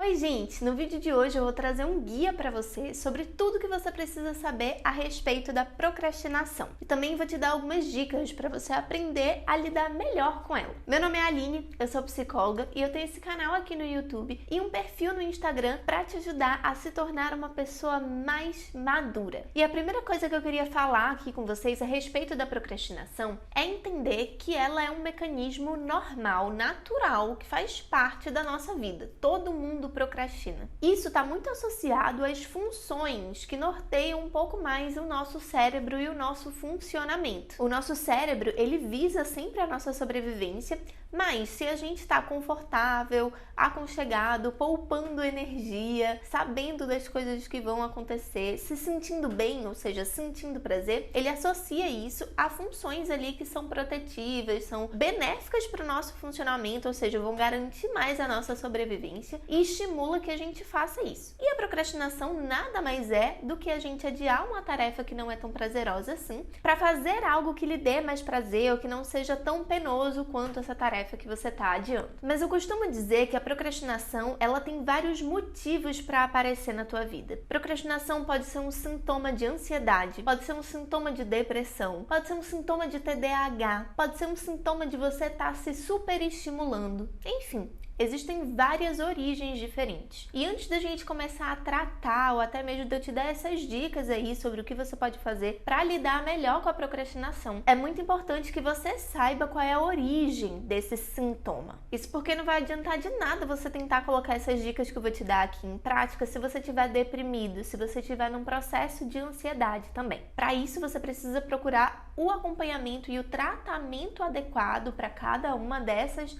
Oi gente, no vídeo de hoje eu vou trazer um guia para você sobre tudo que você precisa saber a respeito da procrastinação. E também vou te dar algumas dicas para você aprender a lidar melhor com ela. Meu nome é Aline, eu sou psicóloga e eu tenho esse canal aqui no YouTube e um perfil no Instagram para te ajudar a se tornar uma pessoa mais madura. E a primeira coisa que eu queria falar aqui com vocês a respeito da procrastinação é entender que ela é um mecanismo normal, natural, que faz parte da nossa vida. Todo mundo procrastina. Isso está muito associado às funções que norteiam um pouco mais o nosso cérebro e o nosso funcionamento. O nosso cérebro, ele visa sempre a nossa sobrevivência, mas se a gente está confortável, aconchegado, poupando energia, sabendo das coisas que vão acontecer, se sentindo bem, ou seja, sentindo prazer, ele associa isso a funções ali que são protetivas, são benéficas para o nosso funcionamento, ou seja, vão garantir mais a nossa sobrevivência e estimula que a gente faça isso. E a procrastinação nada mais é do que a gente adiar uma tarefa que não é tão prazerosa assim, para fazer algo que lhe dê mais prazer ou que não seja tão penoso quanto essa tarefa que você está adiando. Mas eu costumo dizer que a procrastinação, ela tem vários motivos para aparecer na tua vida. Procrastinação pode ser um sintoma de ansiedade, pode ser um sintoma de depressão, pode ser um sintoma de TDAH, pode ser um sintoma de você estar se superestimulando. Enfim, existem várias origens diferentes. E antes da gente começar a tratar, ou até mesmo de eu te dar essas dicas aí sobre o que você pode fazer para lidar melhor com a procrastinação, é muito importante que você saiba qual é a origem desse sintoma. Isso porque não vai adiantar de nada você tentar colocar essas dicas que eu vou te dar aqui em prática se você estiver deprimido, se você estiver num processo de ansiedade também. Para isso, você precisa procurar o acompanhamento e o tratamento adequado para cada uma dessas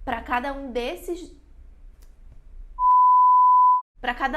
para cada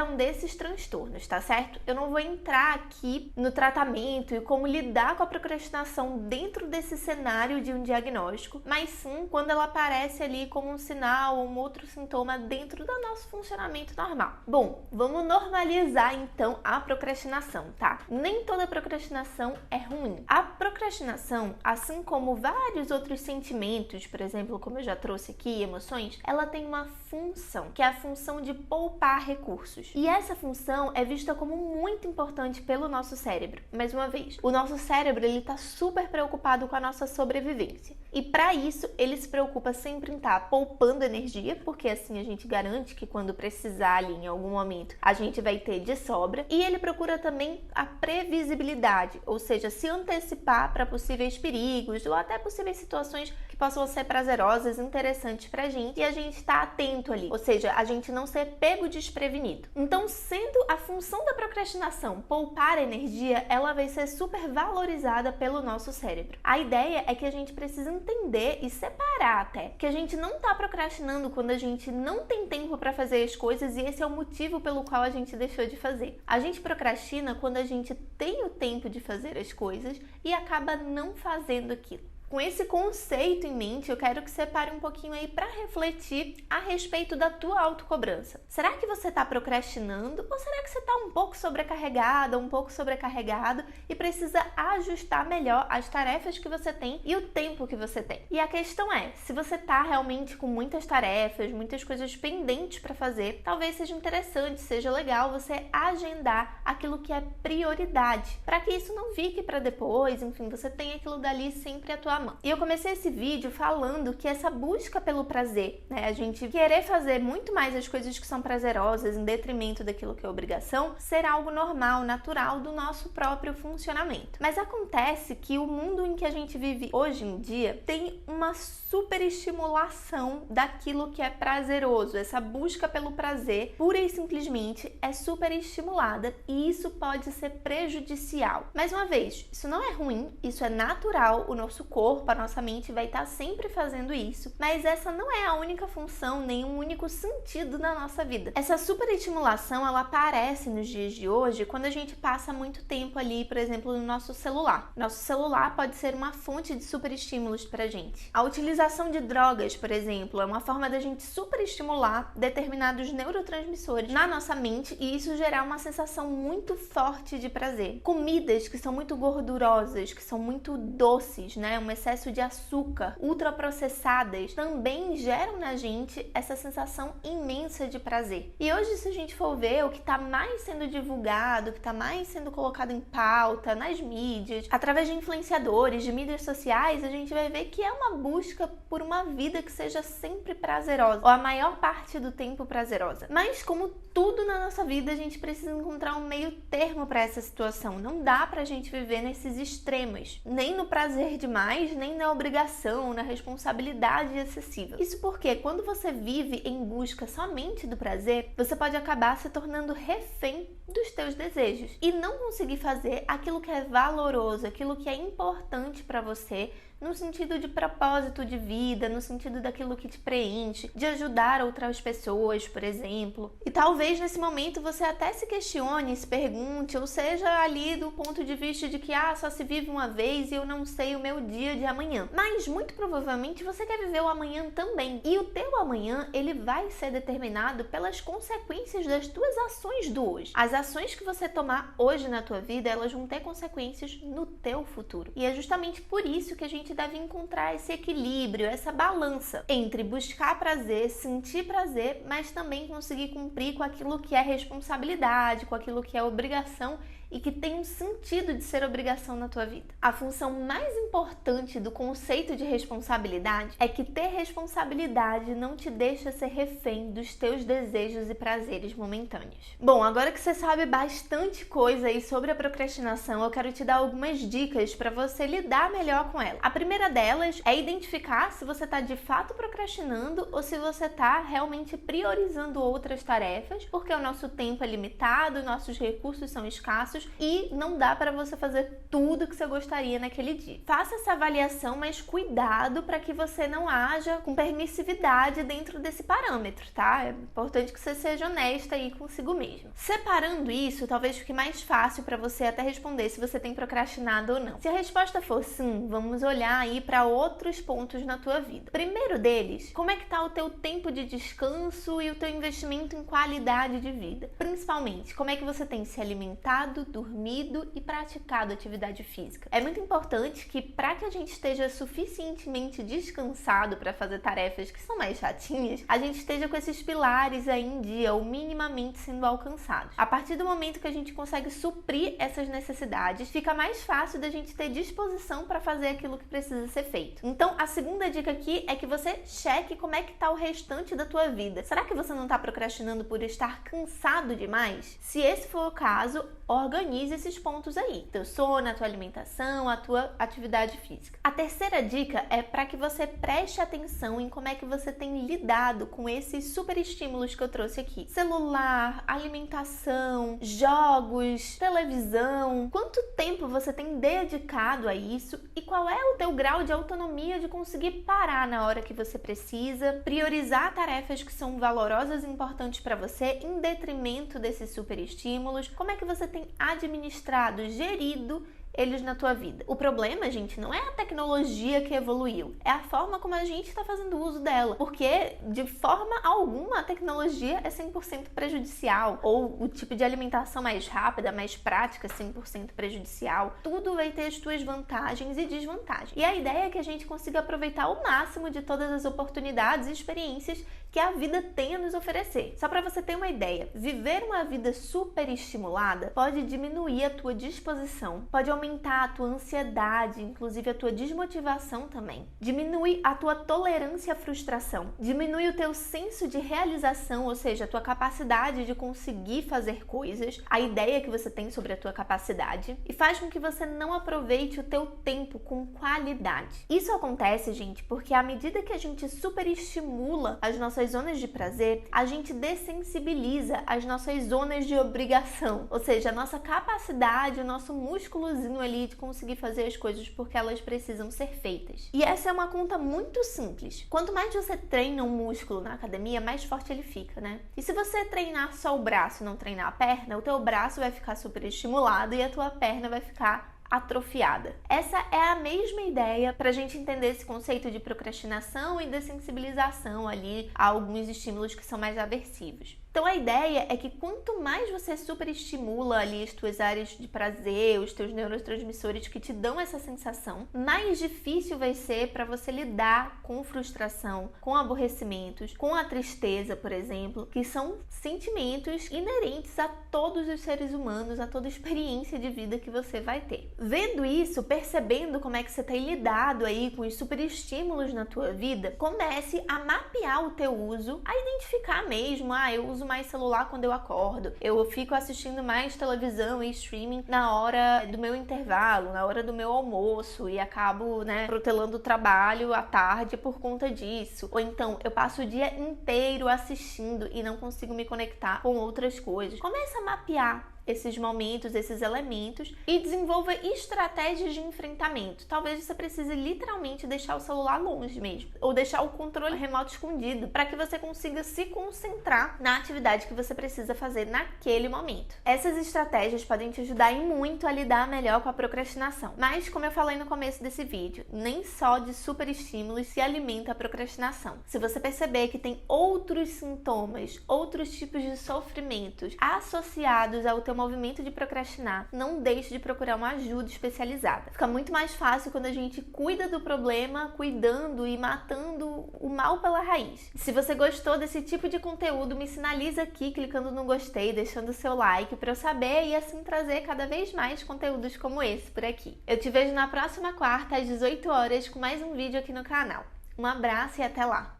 um desses transtornos, tá certo? Eu não vou entrar aqui no tratamento e como lidar com a procrastinação dentro desse cenário de um diagnóstico, mas sim quando ela aparece ali como um sinal ou um outro sintoma dentro do nosso funcionamento normal. Bom, vamos normalizar então a procrastinação, tá? Nem toda procrastinação é ruim. A procrastinação, assim como vários outros sentimentos, por exemplo, como eu já trouxe aqui, emoções, ela tem uma função, que é a função de poupar recursos. E essa função é vista como muito importante pelo nosso cérebro. Mais uma vez, o nosso cérebro ele está super preocupado com a nossa sobrevivência. E para isso, ele se preocupa sempre em estar poupando energia, porque assim a gente garante que quando precisar ali em algum momento, a gente vai ter de sobra. E ele procura também a previsibilidade, ou seja, se antecipar para possíveis perigos ou até possíveis situações que possam ser prazerosas, interessantes pra gente, e a gente está atento ali, ou seja, a gente não ser pego desprevenido. Então, sendo a função da procrastinação poupar energia, ela vai ser super valorizada pelo nosso cérebro. A ideia é que a gente precisa entender e separar até que a gente não está procrastinando quando a gente não tem tempo para fazer as coisas e esse é o motivo pelo qual a gente deixou de fazer. A gente procrastina quando a gente tem o tempo de fazer as coisas e acaba não fazendo aquilo. Com esse conceito em mente, eu quero que você pare um pouquinho aí para refletir a respeito da tua autocobrança. Será que você está procrastinando ou será que você está um pouco sobrecarregada, um pouco sobrecarregado e precisa ajustar melhor as tarefas que você tem e o tempo que você tem? E a questão é, se você está realmente com muitas tarefas, muitas coisas pendentes para fazer, talvez seja interessante, seja legal você agendar aquilo que é prioridade, para que isso não fique para depois, enfim, você tenha aquilo dali sempre à tua. E eu comecei esse vídeo falando que essa busca pelo prazer, né, a gente querer fazer muito mais as coisas que são prazerosas em detrimento daquilo que é obrigação, ser algo normal, natural do nosso próprio funcionamento. Mas acontece que o mundo em que a gente vive hoje em dia tem uma superestimulação daquilo que é prazeroso. Essa busca pelo prazer, pura e simplesmente, é superestimulada e isso pode ser prejudicial. Mais uma vez, isso não é ruim, isso é natural, o nosso corpo, a nossa mente vai estar sempre fazendo isso, mas essa não é a única função, nem um único sentido da nossa vida. Essa superestimulação, ela aparece nos dias de hoje quando a gente passa muito tempo ali, por exemplo, no nosso celular. Nosso celular pode ser uma fonte de superestímulos pra gente. A utilização de drogas, por exemplo, é uma forma da gente superestimular determinados neurotransmissores na nossa mente e isso gerar uma sensação muito forte de prazer. Comidas que são muito gordurosas, que são muito doces, né? Uma excesso de açúcar, ultraprocessadas, também geram na gente essa sensação imensa de prazer. E hoje, se a gente for ver o que está mais sendo divulgado, o que está mais sendo colocado em pauta, nas mídias, através de influenciadores, de mídias sociais, a gente vai ver que é uma busca por uma vida que seja sempre prazerosa, ou a maior parte do tempo prazerosa. Mas como tudo na nossa vida, a gente precisa encontrar um meio termo para essa situação. Não dá pra gente viver nesses extremos, nem no prazer demais, nem na obrigação, na responsabilidade excessiva. Isso porque quando você vive em busca somente do prazer, você pode acabar se tornando refém dos teus desejos e não conseguir fazer aquilo que é valoroso, aquilo que é importante para você, no sentido de propósito de vida, no sentido daquilo que te preenche, de ajudar outras pessoas, por exemplo. E talvez nesse momento você até se questione, se pergunte, ou seja ali do ponto de vista de que só se vive uma vez e eu não sei o meu dia de amanhã. Mas muito provavelmente você quer viver o amanhã também. E o teu amanhã, ele vai ser determinado pelas consequências das tuas ações do hoje. As ações que você tomar hoje na tua vida, elas vão ter consequências no teu futuro. E é justamente por isso que a gente deve encontrar esse equilíbrio, essa balança entre buscar prazer, sentir prazer, mas também conseguir cumprir com aquilo que é responsabilidade, com aquilo que é obrigação e que tem um sentido de ser obrigação na tua vida. A função mais importante do conceito de responsabilidade é que ter responsabilidade não te deixa ser refém dos teus desejos e prazeres momentâneos. Bom, agora que você sabe bastante coisa aí sobre a procrastinação, eu quero te dar algumas dicas para você lidar melhor com ela. A primeira delas é identificar se você está de fato procrastinando ou se você está realmente priorizando outras tarefas, porque o nosso tempo é limitado, nossos recursos são escassos e não dá para você fazer tudo que você gostaria naquele dia. Faça essa avaliação, mas cuidado para que você não haja com permissividade dentro desse parâmetro, tá? É importante que você seja honesta aí consigo mesmo. Separando isso, talvez fique mais fácil para você até responder se você tem procrastinado ou não. Se a resposta for sim, vamos olhar aí para outros pontos na tua vida. Primeiro deles, como é que tá o teu tempo de descanso e o teu investimento em qualidade de vida? Principalmente, como é que você tem se alimentado, dormido e praticado atividade física? É muito importante que para que a gente esteja suficientemente descansado para fazer tarefas que são mais chatinhas, a gente esteja com esses pilares aí em dia ou minimamente sendo alcançados. A partir do momento que a gente consegue suprir essas necessidades, fica mais fácil da gente ter disposição para fazer aquilo que precisa ser feito. Então, a segunda dica aqui é que você cheque como é que tá o restante da tua vida. Será que você não está procrastinando por estar cansado demais? Se esse for o caso, organize esses pontos aí. Teu sono, a tua alimentação, a tua atividade física. A terceira dica é para que você preste atenção em como é que você tem lidado com esses super estímulos que eu trouxe aqui. Celular, alimentação, jogos, televisão. Quanto tempo você tem dedicado a isso e qual é o teu grau de autonomia de conseguir parar na hora que você precisa, priorizar tarefas que são valorosas e importantes para você em detrimento desses super estímulos? Como é que você tem administrado, gerido eles na tua vida? O problema, gente, não é a tecnologia que evoluiu, é a forma como a gente está fazendo uso dela, porque de forma alguma a tecnologia é 100% prejudicial, ou o tipo de alimentação mais rápida, mais prática, 100% prejudicial. Tudo vai ter as tuas vantagens e desvantagens. E a ideia é que a gente consiga aproveitar o máximo de todas as oportunidades e experiências que a vida tem a nos oferecer. Só para você ter uma ideia, viver uma vida super estimulada pode diminuir a tua disposição, pode aumentar a tua ansiedade, inclusive a tua desmotivação também. Diminui a tua tolerância à frustração, diminui o teu senso de realização, ou seja, a tua capacidade de conseguir fazer coisas, a ideia que você tem sobre a tua capacidade, e faz com que você não aproveite o teu tempo com qualidade. Isso acontece, gente, porque à medida que a gente superestimula as nossas zonas de prazer, a gente dessensibiliza as nossas zonas de obrigação, ou seja, a nossa capacidade, o nosso músculozinho ali de conseguir fazer as coisas porque elas precisam ser feitas. E essa é uma conta muito simples. Quanto mais você treina um músculo na academia, mais forte ele fica, né? E se você treinar só o braço e não treinar a perna, o teu braço vai ficar super estimulado e a tua perna vai ficar atrofiada. Essa é a mesma ideia para a gente entender esse conceito de procrastinação e dessensibilização ali a alguns estímulos que são mais aversivos. Então a ideia é que quanto mais você superestimula ali as tuas áreas de prazer, os teus neurotransmissores que te dão essa sensação, mais difícil vai ser para você lidar com frustração, com aborrecimentos, com a tristeza, por exemplo, que são sentimentos inerentes a todos os seres humanos, a toda experiência de vida que você vai ter. Vendo isso, percebendo como é que você tem lidado aí com os superestímulos na tua vida, comece a mapear o teu uso, a identificar mesmo, eu uso mais celular quando eu acordo, eu fico assistindo mais televisão e streaming na hora do meu intervalo, na hora do meu almoço e acabo, protelando o trabalho à tarde por conta disso. Ou então, eu passo o dia inteiro assistindo e não consigo me conectar com outras coisas. Começa a mapear esses momentos, esses elementos e desenvolva estratégias de enfrentamento. Talvez você precise literalmente deixar o celular longe mesmo, ou deixar o controle remoto escondido, para que você consiga se concentrar na atividade que você precisa fazer naquele momento. Essas estratégias podem te ajudar e muito a lidar melhor com a procrastinação. Mas, como eu falei no começo desse vídeo, nem só de superestímulos se alimenta a procrastinação. Se você perceber que tem outros sintomas, outros tipos de sofrimentos associados ao teu movimento de procrastinar, não deixe de procurar uma ajuda especializada. Fica muito mais fácil quando a gente cuida do problema, cuidando e matando o mal pela raiz. Se você gostou desse tipo de conteúdo, me sinaliza aqui clicando no gostei, deixando o seu like para eu saber e assim trazer cada vez mais conteúdos como esse por aqui. Eu te vejo na próxima quarta às 18 horas com mais um vídeo aqui no canal. Um abraço e até lá!